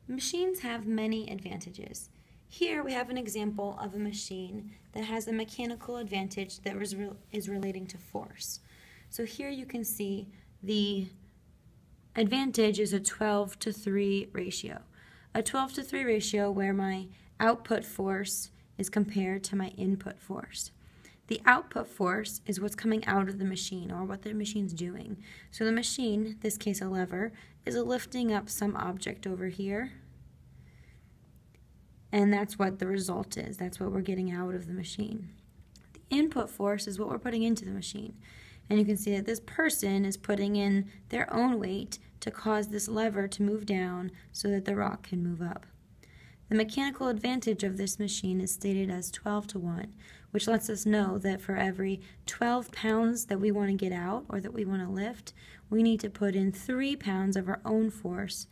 Machines have many advantages. Here we have an example of a machine that has a mechanical advantage that is relating to force. So here you can see the advantage is a 12:3 ratio. A 12:3 ratio where my output force is compared to my input force. The output force is what's coming out of the machine, or what the machine's doing. So the machine, in this case a lever, is lifting up some object over here, and that's what the result is. That's what we're getting out of the machine. The input force is what we're putting into the machine. And you can see that this person is putting in their own weight to cause this lever to move down so that the rock can move up. The mechanical advantage of this machine is stated as 12:1, which lets us know that for every 12 pounds that we want to get out or that we want to lift, we need to put in 3 pounds of our own force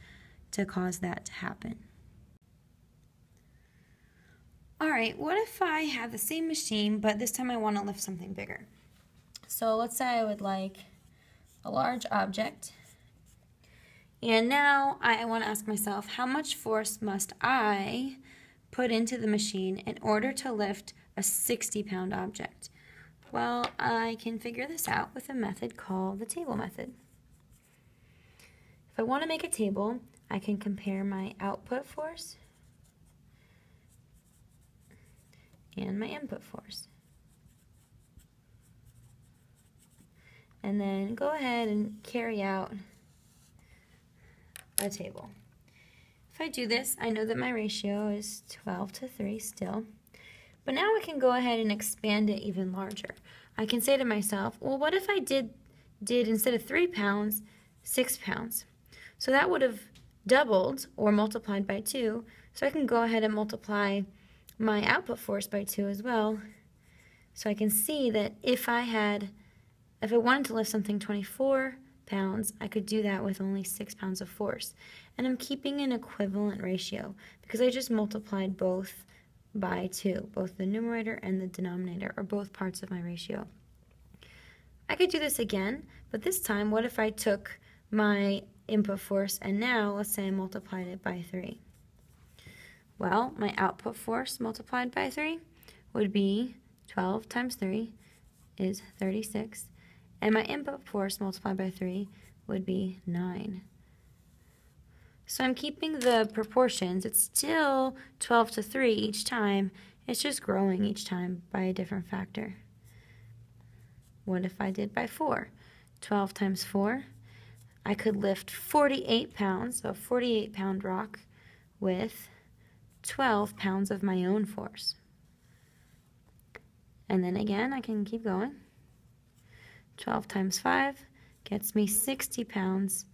to cause that to happen. Alright, what if I have the same machine, but this time I want to lift something bigger? So let's say I would like a large object, and now I want to ask myself, how much force must I put into the machine in order to lift a 60-pound object? Well, I can figure this out with a method called the table method. If I want to make a table, I can compare my output force and my input force. And then go ahead and carry out a table. If I do this, I know that my ratio is 12:3 still. But now I can go ahead and expand it even larger. I can say to myself, well, what if I did instead of 3 pounds, 6 pounds? So that would have doubled or multiplied by 2. So I can go ahead and my output force by 2 as well. So I can see that if I wanted to lift something 24 pounds, I could do that with only 6 pounds of force. And I'm keeping an equivalent ratio because I just multiplied both by 2, both the numerator and the denominator, or both parts of my ratio. I could do this again, but this time, what if I took my input force and now, let's say I multiplied it by 3? Well, my output force multiplied by 3 would be 12 times 3 is 36, and my input force multiplied by 3 would be 9. So I'm keeping the proportions. It's still 12:3 each time. It's just growing each time by a different factor. What if I did by 4? 12 times 4, I could lift 48 pounds, a 48-pound rock, with 12 pounds of my own force. And then again, I can keep going. 12 times 5 gets me 60 pounds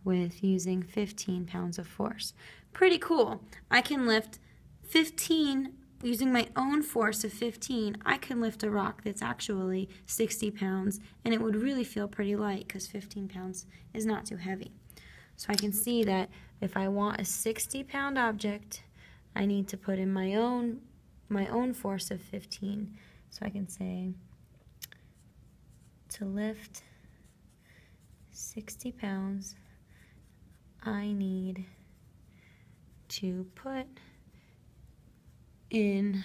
with using 15 pounds of force. Pretty cool. I can lift 15, using my own force of 15, I can lift a rock that's actually 60 pounds, and it would really feel pretty light because 15 pounds is not too heavy. So I can see that if I want a 60-pound object, I need to put in my own force of 15. So I can say, to lift 60 pounds, I need to put in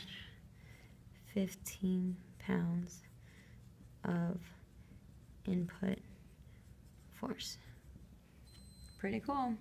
15 pounds of input force. Pretty cool.